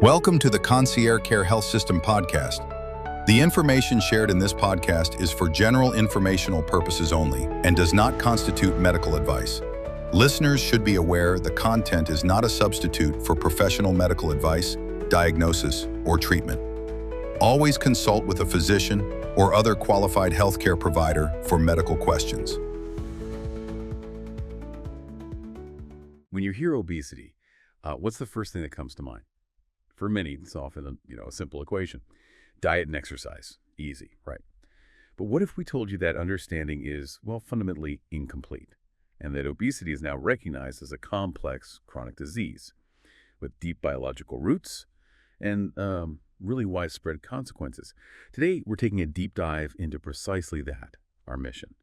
Welcome to the Concierge Care Health System podcast. The information shared in this podcast is for general informational purposes only and does not constitute medical advice. Listeners should be aware the content is not a substitute for professional medical advice, diagnosis, or treatment. Always consult with a physician or other qualified healthcare provider for medical questions. When you hear obesity, what's the first thing that comes to mind? For many, it's often a simple equation. Diet and exercise. Easy, right? But what if we told you that understanding is, well, fundamentally incomplete, and that obesity is now recognized as a complex chronic disease with deep biological roots and really widespread consequences? Today, we're taking a deep dive into precisely that, our mission.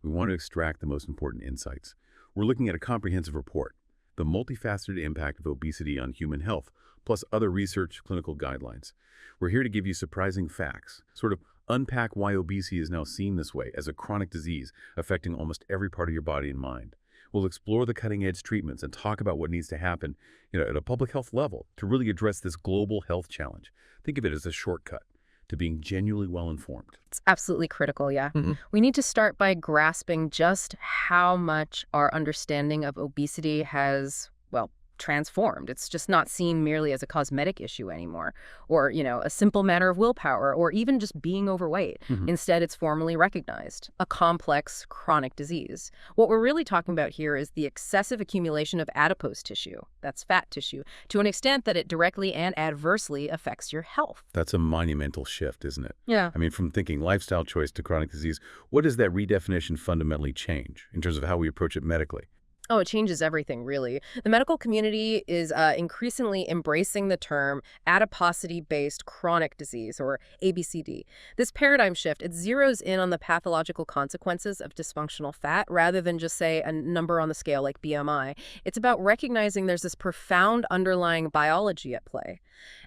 We want to extract the most important insights. We're looking at a comprehensive report, the multifaceted impact of obesity on human health, plus other research, clinical guidelines. We're here to give you surprising facts, sort of unpack why obesity is now seen this way as a chronic disease affecting almost every part of your body and mind. We'll explore the cutting-edge treatments and talk about what needs to happen at a public health level to really address this global health challenge. Think of it as a shortcut to being genuinely well-informed. It's absolutely critical, yeah. We need to start by grasping just how much our understanding of obesity has, transformed. It's just not seen merely as a cosmetic issue anymore, or, a simple matter of willpower, or even just being overweight. Instead, it's formally recognized, a complex chronic disease. What we're really talking about here is the excessive accumulation of adipose tissue, that's fat tissue, to an extent that it directly and adversely affects your health. That's a monumental shift, isn't it? Yeah. I mean, from thinking lifestyle choice to chronic disease, what does that redefinition fundamentally change in terms of how we approach it medically? Oh, it changes everything, really. The medical community is increasingly embracing the term adiposity-based chronic disease, or ABCD. This paradigm shift, it zeroes in on the pathological consequences of dysfunctional fat rather than just, say, a number on the scale like BMI. It's about recognizing there's this profound underlying biology at play,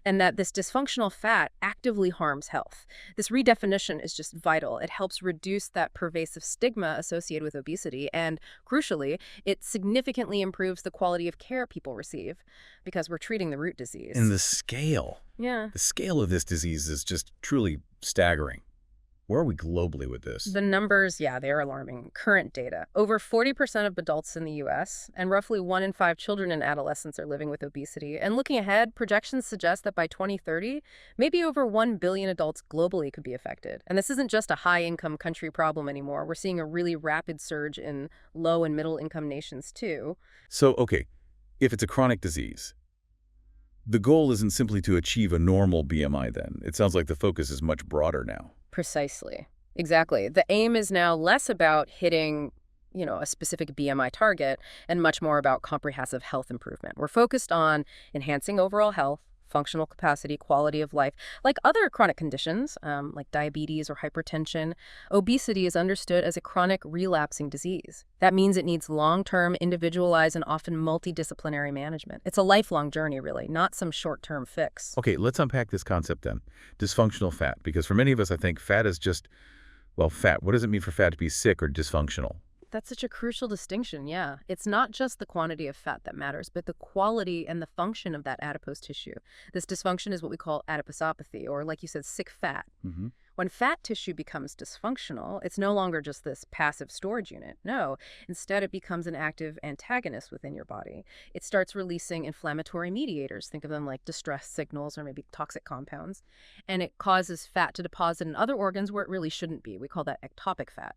and that this dysfunctional fat actively harms health. This redefinition is just vital. It helps reduce that pervasive stigma associated with obesity, and crucially, it significantly improves the quality of care people receive because we're treating the root disease. And the scale. Yeah. The scale of this disease is just truly staggering. Where are we globally with this? The numbers, they're alarming. Current data. Over 40% of adults in the U.S. and roughly 1 in 5 children and adolescents are living with obesity. And looking ahead, projections suggest that by 2030, maybe over 1 billion adults globally could be affected. And this isn't just a high-income country problem anymore. We're seeing a really rapid surge in low- and middle-income nations, too. So, okay, if it's a chronic disease, the goal isn't simply to achieve a normal BMI then. It sounds like the focus is much broader now. Precisely. Exactly. The aim is now less about hitting, a specific BMI target and much more about comprehensive health improvement. We're focused on enhancing overall health, functional capacity, quality of life. Like other chronic conditions, like diabetes or hypertension, obesity is understood as a chronic relapsing disease. That means it needs long-term, individualized, and often multidisciplinary management. It's a lifelong journey, really, not some short-term fix. Okay, let's unpack this concept then. Dysfunctional fat, because for many of us, I think fat is just, fat. What does it mean for fat to be sick or dysfunctional? That's such a crucial distinction, yeah. It's not just the quantity of fat that matters, but the quality and the function of that adipose tissue. This dysfunction is what we call adiposopathy, or like you said, sick fat. When fat tissue becomes dysfunctional, it's no longer just this passive storage unit. No, instead it becomes an active antagonist within your body. It starts releasing inflammatory mediators. Think of them like distress signals or maybe toxic compounds. And it causes fat to deposit in other organs where it really shouldn't be. We call that ectopic fat.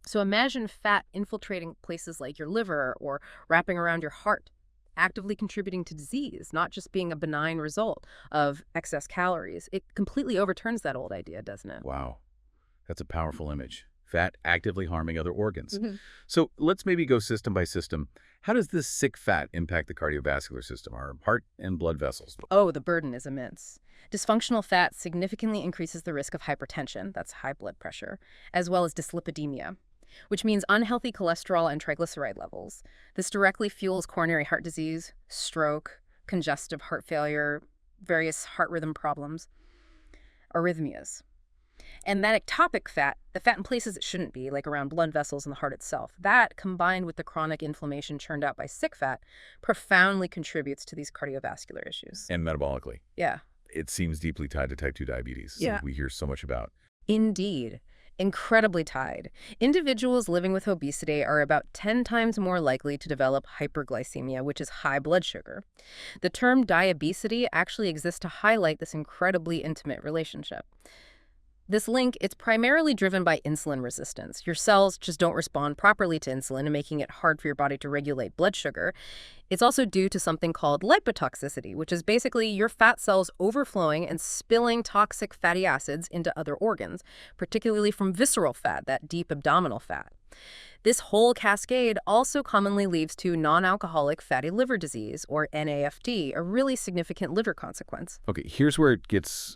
So imagine fat infiltrating places like your liver or wrapping around your heart, actively contributing to disease, not just being a benign result of excess calories. It completely overturns that old idea, doesn't it? Wow, that's a powerful image. Fat actively harming other organs. So let's maybe go system by system. How does this sick fat impact the cardiovascular system, our heart and blood vessels? Oh, the burden is immense. Dysfunctional fat significantly increases the risk of hypertension, that's high blood pressure, as well as dyslipidemia, which means unhealthy cholesterol and triglyceride levels. This directly fuels coronary heart disease, stroke, congestive heart failure, various heart rhythm problems, arrhythmias. And that ectopic fat, the fat in places it shouldn't be, like around blood vessels and the heart itself, that, combined with the chronic inflammation churned out by sick fat, profoundly contributes to these cardiovascular issues. And metabolically. Yeah. It seems deeply tied to type 2 diabetes. Yeah. We hear so much about. Indeed. Incredibly tied. Individuals living with obesity are about 10 times more likely to develop hyperglycemia, which is high blood sugar. The term diabesity actually exists to highlight this incredibly intimate relationship. This link, it's primarily driven by insulin resistance. Your cells just don't respond properly to insulin, making it hard for your body to regulate blood sugar. It's also due to something called lipotoxicity, which is basically your fat cells overflowing and spilling toxic fatty acids into other organs, particularly from visceral fat, that deep abdominal fat. This whole cascade also commonly leads to non-alcoholic fatty liver disease, or NAFD, a really significant liver consequence. Okay, here's where it gets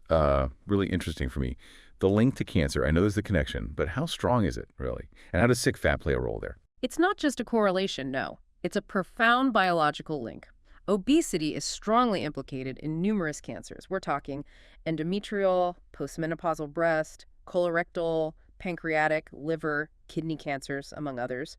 really interesting for me. The link to cancer, I know there's the connection, but how strong is it, really? And how does sick fat play a role there? It's not just a correlation, no. It's a profound biological link. Obesity is strongly implicated in numerous cancers. We're talking endometrial, postmenopausal breast, colorectal, pancreatic, liver, kidney cancers, among others.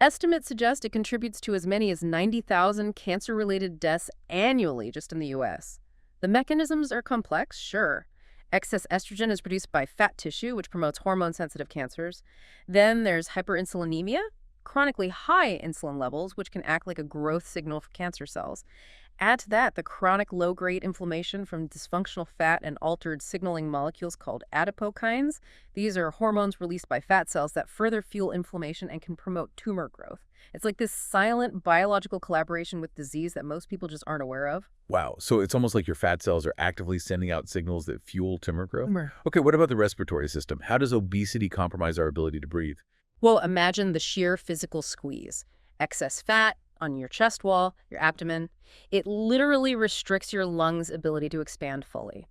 Estimates suggest it contributes to as many as 90,000 cancer-related deaths annually just in the U.S. The mechanisms are complex, sure. Excess estrogen is produced by fat tissue, which promotes hormone-sensitive cancers. Then there's hyperinsulinemia, chronically high insulin levels, which can act like a growth signal for cancer cells. Add to that the chronic low-grade inflammation from dysfunctional fat and altered signaling molecules called adipokines. These are hormones released by fat cells that further fuel inflammation and can promote tumor growth. It's like this silent biological collaboration with disease that most people just aren't aware of. Wow, so it's almost like your fat cells are actively sending out signals that fuel tumor growth? Okay, what about the respiratory system? How does obesity compromise our ability to breathe? Well, imagine the sheer physical squeeze. Excess fat on your chest wall, your abdomen. It literally restricts your lungs' ability to expand fully.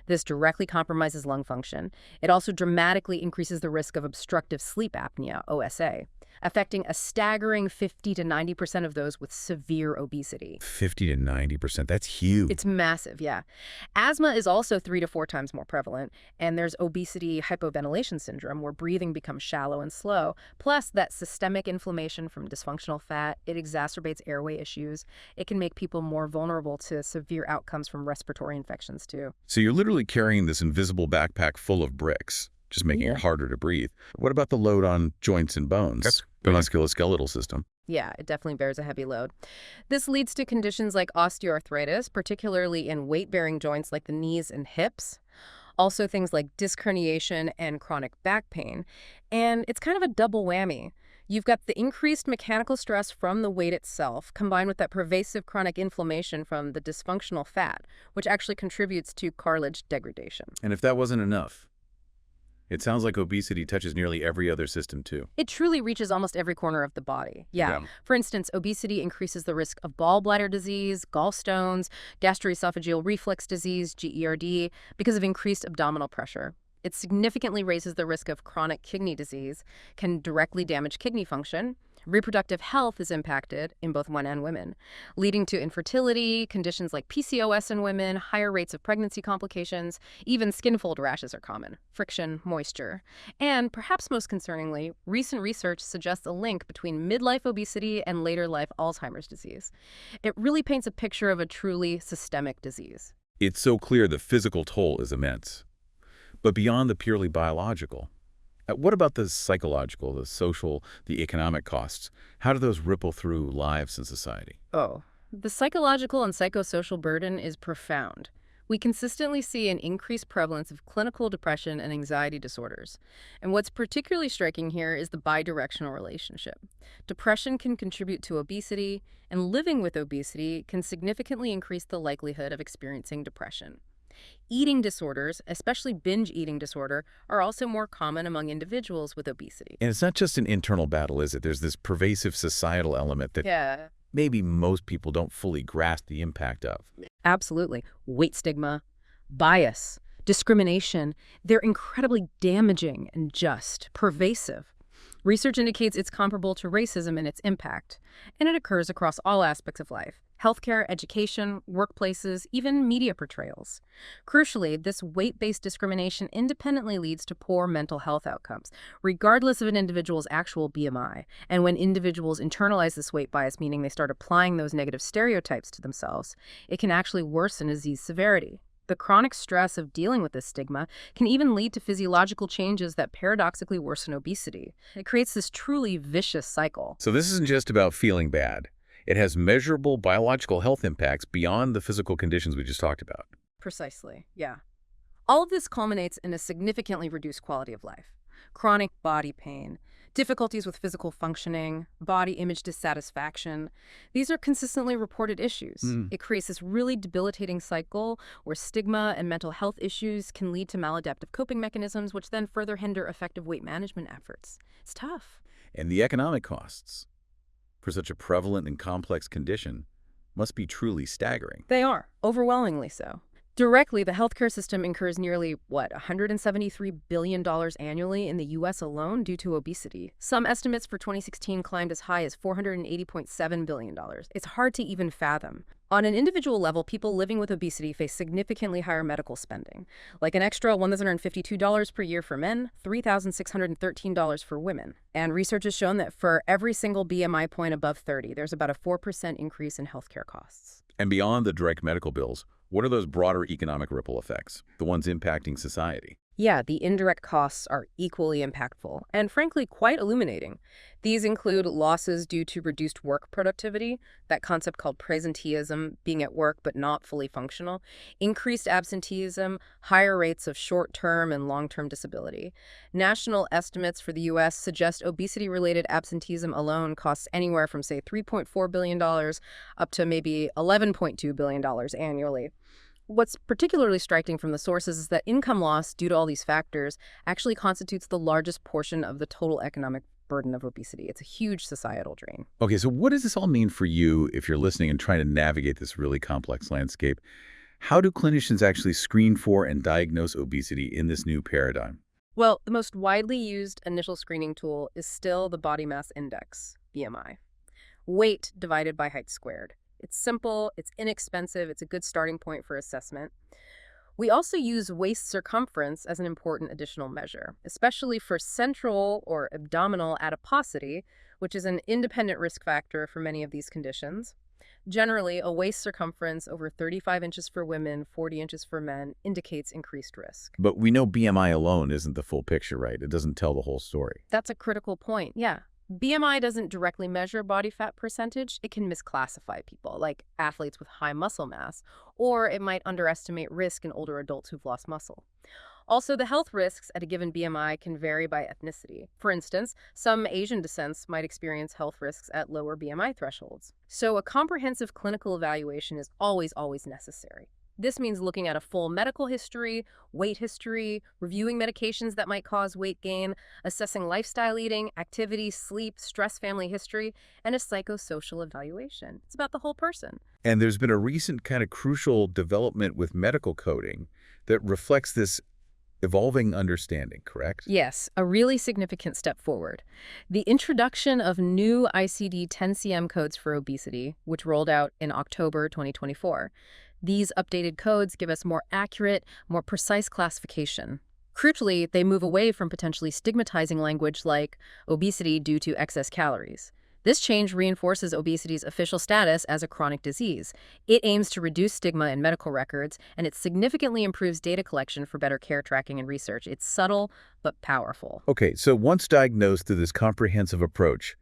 This directly compromises lung function. It also dramatically increases the risk of obstructive sleep apnea, OSA, affecting a staggering 50 to 90% of those with severe obesity. 50 to 90%, that's huge. It's massive, yeah. Asthma is also 3 to 4 times more prevalent, and there's obesity hypoventilation syndrome, where breathing becomes shallow and slow. Plus, that systemic inflammation from dysfunctional fat, it exacerbates airway issues. It can make people more vulnerable to severe outcomes from respiratory infections, too. So you're literally carrying this invisible backpack full of bricks, just making it harder to breathe. What about the load on joints and bones? The musculoskeletal system. Yeah, it definitely bears a heavy load. This leads to conditions like osteoarthritis, particularly in weight-bearing joints like the knees and hips. Also things like disc herniation and chronic back pain. And it's kind of a double whammy. You've got the increased mechanical stress from the weight itself, combined with that pervasive chronic inflammation from the dysfunctional fat, which actually contributes to cartilage degradation. And if that wasn't enough, it sounds like obesity touches nearly every other system, too. It truly reaches almost every corner of the body. Yeah. For instance, obesity increases the risk of gallbladder disease, gallstones, gastroesophageal reflux disease, GERD, because of increased abdominal pressure. It significantly raises the risk of chronic kidney disease, can directly damage kidney function. Reproductive health is impacted in both men and women, leading to infertility, conditions like PCOS in women, higher rates of pregnancy complications, even skin fold rashes are common, friction, moisture. And perhaps most concerningly, recent research suggests a link between midlife obesity and later life Alzheimer's disease. It really paints a picture of a truly systemic disease. It's so clear the physical toll is immense. But beyond the purely biological, what about the psychological, the social, the economic costs? How do those ripple through lives and society? Oh, the psychological and psychosocial burden is profound. We consistently see an increased prevalence of clinical depression and anxiety disorders. And what's particularly striking here is the bidirectional relationship. Depression can contribute to obesity, and living with obesity can significantly increase the likelihood of experiencing depression. Eating disorders, especially binge eating disorder, are also more common among individuals with obesity. And it's not just an internal battle, is it? There's this pervasive societal element that maybe most people don't fully grasp the impact of. Absolutely. Weight stigma, bias, discrimination, they're incredibly damaging and just pervasive. Research indicates it's comparable to racism in its impact, and it occurs across all aspects of life: healthcare, education, workplaces, even media portrayals. Crucially, this weight-based discrimination independently leads to poor mental health outcomes, regardless of an individual's actual BMI. And when individuals internalize this weight bias, meaning they start applying those negative stereotypes to themselves, it can actually worsen disease severity. The chronic stress of dealing with this stigma can even lead to physiological changes that paradoxically worsen obesity. It creates this truly vicious cycle. So this isn't just about feeling bad. It has measurable biological health impacts beyond the physical conditions we just talked about. Precisely, yeah. All of this culminates in a significantly reduced quality of life. Chronic body pain, difficulties with physical functioning, body image dissatisfaction. These are consistently reported issues. It creates this really debilitating cycle where stigma and mental health issues can lead to maladaptive coping mechanisms, which then further hinder effective weight management efforts. It's tough. And the economic costs for such a prevalent and complex condition must be truly staggering. They are, overwhelmingly so. Directly, the healthcare system incurs nearly, $173 billion annually in the U.S. alone due to obesity. Some estimates for 2016 climbed as high as $480.7 billion. It's hard to even fathom. On an individual level, people living with obesity face significantly higher medical spending, like an extra $1,052 per year for men, $3,613 for women. And research has shown that for every single BMI point above 30, there's about a 4% increase in healthcare costs. And beyond the direct medical bills, what are those broader economic ripple effects, the ones impacting society? Yeah, the indirect costs are equally impactful and, frankly, quite illuminating. These include losses due to reduced work productivity, that concept called presenteeism, being at work but not fully functional, increased absenteeism, higher rates of short-term and long-term disability. National estimates for the U.S. suggest obesity-related absenteeism alone costs anywhere from, say, $3.4 billion up to maybe $11.2 billion annually. What's particularly striking from the sources is that income loss due to all these factors actually constitutes the largest portion of the total economic burden of obesity. It's a huge societal drain. Okay, so what does this all mean for you if you're listening and trying to navigate this really complex landscape? How do clinicians actually screen for and diagnose obesity in this new paradigm? Well, the most widely used initial screening tool is still the body mass index, BMI. Weight divided by height squared. It's simple, it's inexpensive, it's a good starting point for assessment. We also use waist circumference as an important additional measure, especially for central or abdominal adiposity, which is an independent risk factor for many of these conditions. Generally, a waist circumference over 35 inches for women, 40 inches for men indicates increased risk. But we know BMI alone isn't the full picture, right? It doesn't tell the whole story. That's a critical point, yeah. BMI doesn't directly measure body fat percentage. It can misclassify people, like athletes with high muscle mass, or it might underestimate risk in older adults who've lost muscle. Also, the health risks at a given BMI can vary by ethnicity. For instance, some Asian descents might experience health risks at lower BMI thresholds. So a comprehensive clinical evaluation is always necessary. This means looking at a full medical history, weight history, reviewing medications that might cause weight gain, assessing lifestyle eating, activity, sleep, stress, family history, and a psychosocial evaluation. It's about the whole person. And there's been a recent kind of crucial development with medical coding that reflects this evolving understanding, correct? Yes, a really significant step forward. The introduction of new ICD-10-CM codes for obesity, which rolled out in October 2024. These updated codes give us more accurate, more precise classification. Crucially, they move away from potentially stigmatizing language like obesity due to excess calories. This change reinforces obesity's official status as a chronic disease. It aims to reduce stigma in medical records, and it significantly improves data collection for better care tracking and research. It's subtle, but powerful. Okay, so once diagnosed through this comprehensive approach,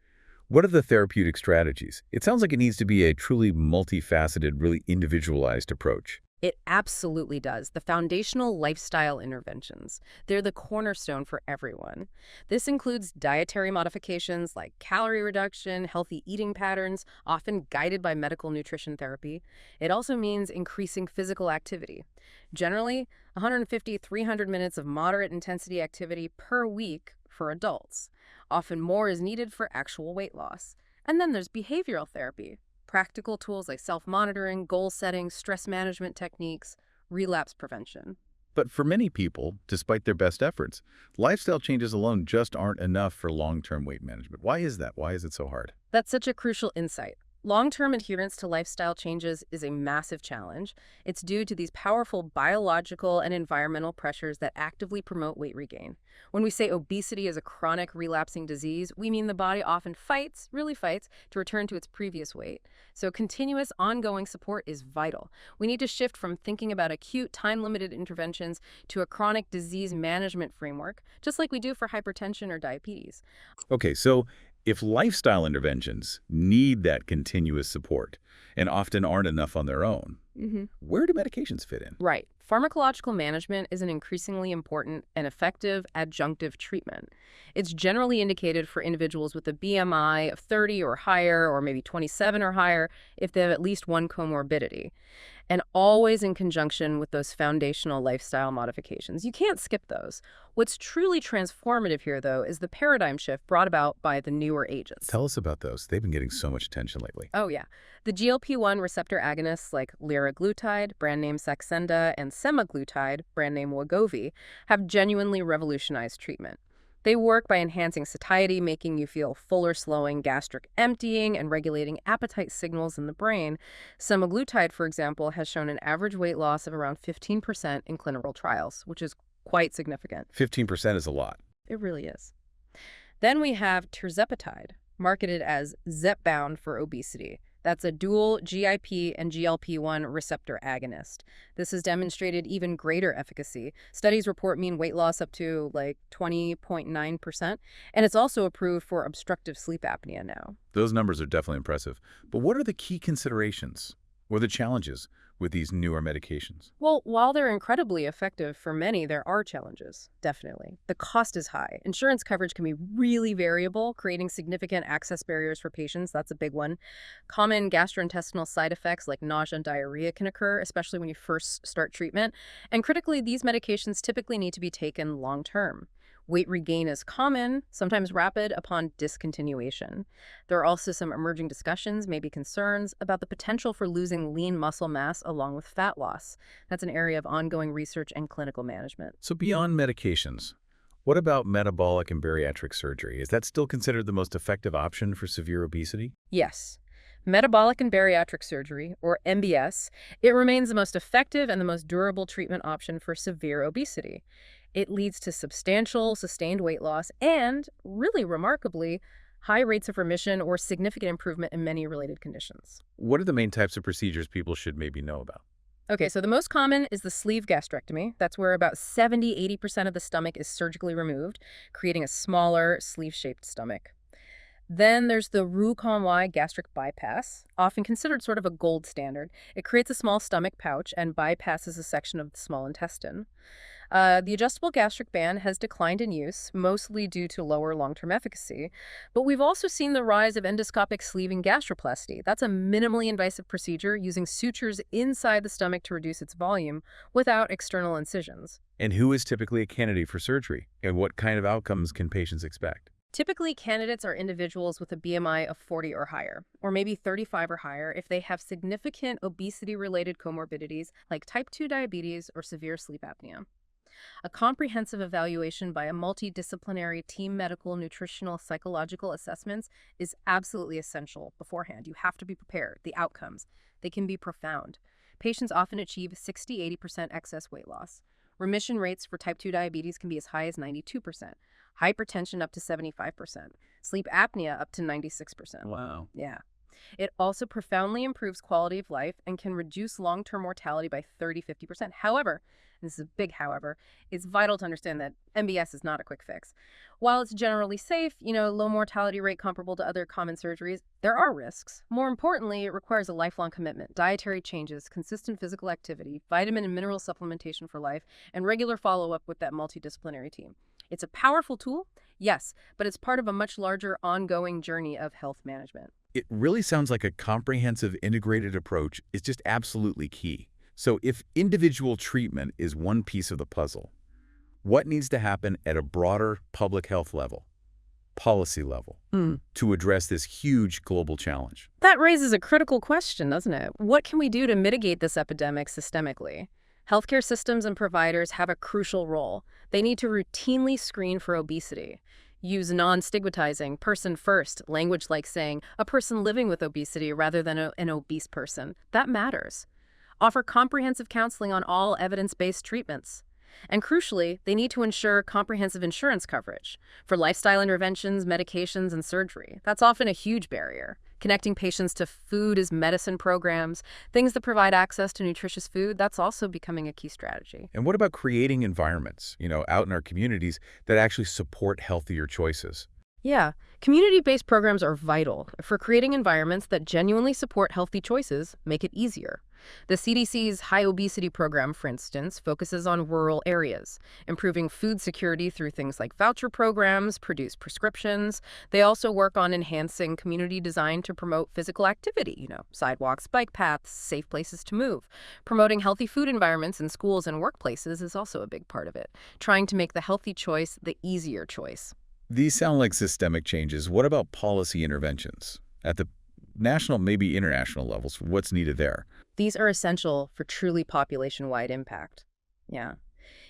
what are the therapeutic strategies? It sounds like it needs to be a truly multifaceted, really individualized approach. It absolutely does. The foundational lifestyle interventions. They're the cornerstone for everyone. This includes dietary modifications like calorie reduction, healthy eating patterns, often guided by medical nutrition therapy. It also means increasing physical activity. Generally, 150-300 minutes of moderate intensity activity per week for adults. Often more is needed for actual weight loss. And then there's behavioral therapy. Practical tools like self-monitoring, goal setting, stress management techniques, relapse prevention. But for many people, despite their best efforts, lifestyle changes alone just aren't enough for long-term weight management. Why is that? Why is it so hard? That's such a crucial insight. Long-term adherence to lifestyle changes is a massive challenge. It's due to these powerful biological and environmental pressures that actively promote weight regain. When we say obesity is a chronic relapsing disease, we mean the body often fights, really fights, to return to its previous weight. So continuous, ongoing support is vital. We need to shift from thinking about acute, time-limited interventions to a chronic disease management framework, just like we do for hypertension or diabetes. Okay, so if lifestyle interventions need that continuous support and often aren't enough on their own, where do medications fit in? Right. Pharmacological management is an increasingly important and effective adjunctive treatment. It's generally indicated for individuals with a BMI of 30 or higher, or maybe 27 or higher, if they have at least one comorbidity, and always in conjunction with those foundational lifestyle modifications. You can't skip those. What's truly transformative here, though, is the paradigm shift brought about by the newer agents. Tell us about those. They've been getting so much attention lately. Oh, yeah. The GLP-1 receptor agonists like liraglutide, brand name Saxenda, and semaglutide, brand name Wegovy, have genuinely revolutionized treatment. They work by enhancing satiety, making you feel fuller, slowing gastric emptying, and regulating appetite signals in the brain. Semaglutide, for example, has shown an average weight loss of around 15% in clinical trials, which is quite significant. 15% is a lot. It really is. Then we have tirzepatide, marketed as Zepbound for obesity. That's a dual GIP and GLP-1 receptor agonist. This has demonstrated even greater efficacy. Studies report mean weight loss up to like 20.9%, and it's also approved for obstructive sleep apnea now. Those numbers are definitely impressive. But what are the key considerations or the challenges with these newer medications? Well, while they're incredibly effective for many, there are challenges, definitely. The cost is high. Insurance coverage can be really variable, creating significant access barriers for patients. That's a big one. Common gastrointestinal side effects like nausea and diarrhea can occur, especially when you first start treatment. And critically, these medications typically need to be taken long-term. Weight regain is common, sometimes rapid, upon discontinuation. There are also some emerging discussions, maybe concerns, about the potential for losing lean muscle mass along with fat loss. That's an area of ongoing research and clinical management. So beyond medications, what about metabolic and bariatric surgery? Is that still considered the most effective option for severe obesity? Yes. Metabolic and bariatric surgery, or MBS, it remains the most effective and the most durable treatment option for severe obesity. It leads to substantial, sustained weight loss and, really remarkably, high rates of remission or significant improvement in many related conditions. What are the main types of procedures people should maybe know about? Okay, so the most common is the sleeve gastrectomy. That's where about 70–80% of the stomach is surgically removed, creating a smaller, sleeve-shaped stomach. Then there's the Roux-en-Y gastric bypass, often considered sort of a gold standard. It creates a small stomach pouch and bypasses a section of the small intestine. The adjustable gastric band has declined in use, mostly due to lower long-term efficacy. But we've also seen the rise of endoscopic sleeving gastroplasty. That's a minimally invasive procedure using sutures inside the stomach to reduce its volume without external incisions. And who is typically a candidate for surgery? And what kind of outcomes can patients expect? Typically, candidates are individuals with a BMI of 40 or higher, or maybe 35 or higher if they have significant obesity-related comorbidities like type 2 diabetes or severe sleep apnea. A comprehensive evaluation by a multidisciplinary team medical, nutritional, psychological assessments is absolutely essential beforehand. You have to be prepared. The outcomes, they can be profound. Patients often achieve 60–80% excess weight loss. Remission rates for type 2 diabetes can be as high as 92%, hypertension up to 75%, sleep apnea up to 96%. Wow. Yeah. It also profoundly improves quality of life and can reduce long-term mortality by 30–50%. However, and this is a big however, it's vital to understand that MBS is not a quick fix. While it's generally safe, low mortality rate comparable to other common surgeries, there are risks. More importantly, it requires a lifelong commitment, dietary changes, consistent physical activity, vitamin and mineral supplementation for life, and regular follow-up with that multidisciplinary team. It's a powerful tool, yes, but it's part of a much larger ongoing journey of health management. It really sounds like a comprehensive, integrated approach is just absolutely key. So if individual treatment is one piece of the puzzle, what needs to happen at a broader public health level, policy level, to address this huge global challenge? That raises a critical question, doesn't it? What can we do to mitigate this epidemic systemically? Healthcare systems and providers have a crucial role. They need to routinely screen for obesity. Use non-stigmatizing, person-first language like saying, a person living with obesity rather than an obese person. That matters. Offer comprehensive counseling on all evidence-based treatments. And crucially, they need to ensure comprehensive insurance coverage for lifestyle interventions, medications, and surgery. That's often a huge barrier. Connecting patients to food as medicine programs, things that provide access to nutritious food, that's also becoming a key strategy. And what about creating environments, out in our communities that actually support healthier choices? Yeah, community-based programs are vital for creating environments that genuinely support healthy choices, make it easier. The CDC's high obesity program, for instance, focuses on rural areas, improving food security through things like voucher programs, produce prescriptions. They also work on enhancing community design to promote physical activity, sidewalks, bike paths, safe places to move. Promoting healthy food environments in schools and workplaces is also a big part of it, trying to make the healthy choice the easier choice. These sound like systemic changes. What about policy interventions at the national, maybe international levels? What's needed there? These are essential for truly population-wide impact. Yeah.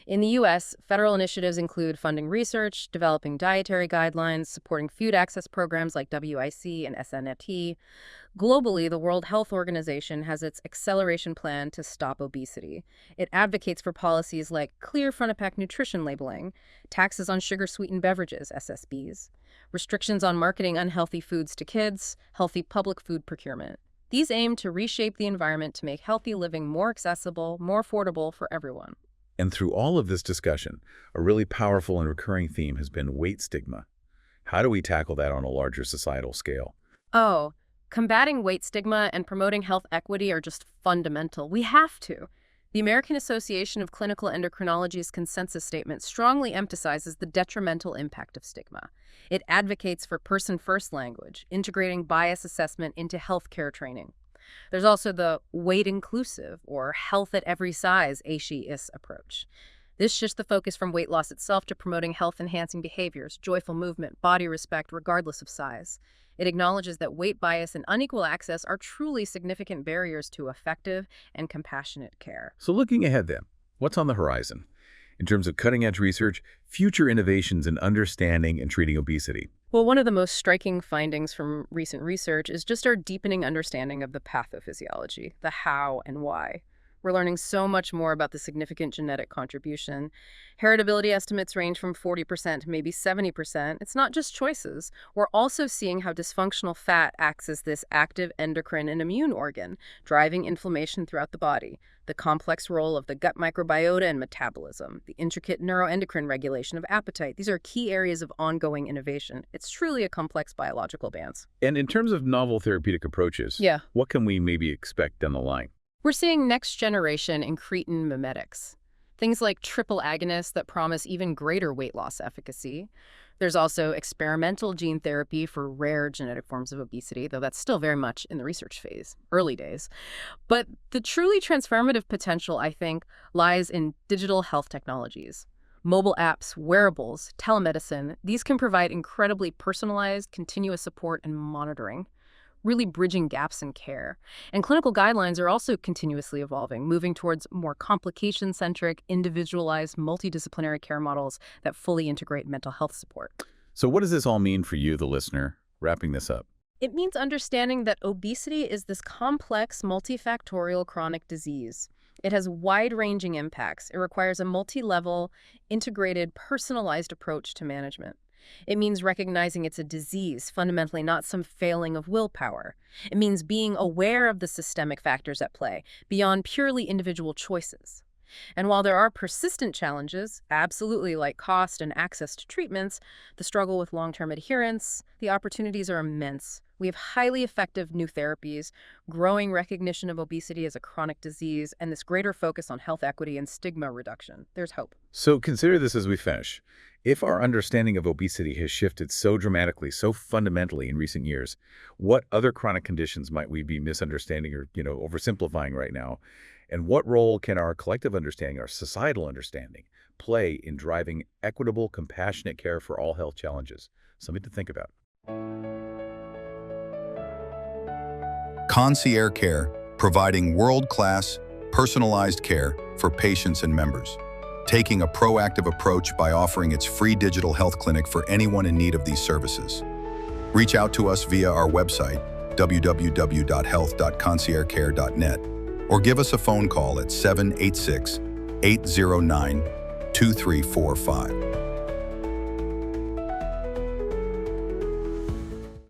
In the U.S., federal initiatives include funding research, developing dietary guidelines, supporting food access programs like WIC and SNFT. Globally, the World Health Organization has its acceleration plan to stop obesity. It advocates for policies like clear front-of-pack nutrition labeling, taxes on sugar-sweetened beverages, SSBs, restrictions on marketing unhealthy foods to kids, healthy public food procurement. These aim to reshape the environment to make healthy living more accessible, more affordable for everyone. And through all of this discussion, a really powerful and recurring theme has been weight stigma. How do we tackle that on a larger societal scale? Oh, combating weight stigma and promoting health equity are just fundamental. We have to. The American Association of Clinical Endocrinology's consensus statement strongly emphasizes the detrimental impact of stigma. It advocates for person-first language, integrating bias assessment into healthcare training. There's also the weight-inclusive, or health at every size, ASHE-IS approach. This shifts the focus from weight loss itself to promoting health-enhancing behaviors, joyful movement, body respect, regardless of size. It acknowledges that weight bias and unequal access are truly significant barriers to effective and compassionate care. So looking ahead then, what's on the horizon? In terms of cutting-edge research, future innovations in understanding and treating obesity. Well, one of the most striking findings from recent research is just our deepening understanding of the pathophysiology, the how and why. We're learning so much more about the significant genetic contribution. Heritability estimates range from 40% to maybe 70%. It's not just choices. We're also seeing how dysfunctional fat acts as this active endocrine and immune organ, driving inflammation throughout the body, the complex role of the gut microbiota and metabolism, the intricate neuroendocrine regulation of appetite. These are key areas of ongoing innovation. It's truly a complex biological dance. And in terms of novel therapeutic approaches, what can we maybe expect down the line? We're seeing next-generation incretin mimetics, things like triple agonists that promise even greater weight loss efficacy. There's also experimental gene therapy for rare genetic forms of obesity, though that's still very much in the research phase, early days. But the truly transformative potential, I think, lies in digital health technologies. Mobile apps, wearables, telemedicine, these can provide incredibly personalized, continuous support and monitoring, really bridging gaps in care. And clinical guidelines are also continuously evolving, moving towards more complication-centric, individualized, multidisciplinary care models that fully integrate mental health support. So what does this all mean for you, the listener, wrapping this up? It means understanding that obesity is this complex, multifactorial chronic disease. It has wide-ranging impacts. It requires a multi-level, integrated, personalized approach to management. It means recognizing it's a disease, fundamentally not some failing of willpower. It means being aware of the systemic factors at play, beyond purely individual choices. And while there are persistent challenges, absolutely like cost and access to treatments, the struggle with long-term adherence, the opportunities are immense. We have highly effective new therapies, growing recognition of obesity as a chronic disease, and this greater focus on health equity and stigma reduction. There's hope. So consider this as we finish. If our understanding of obesity has shifted so dramatically, so fundamentally in recent years, what other chronic conditions might we be misunderstanding or, oversimplifying right now? And what role can our collective understanding, our societal understanding, play in driving equitable, compassionate care for all health challenges? Something to think about. Concierge Care, providing world-class, Personalized care for patients and members. Taking a proactive approach by offering its free digital health clinic for anyone in need of these services. Reach out to us via our website, www.health.conciergecare.net, or give us a phone call at 786-809-2345.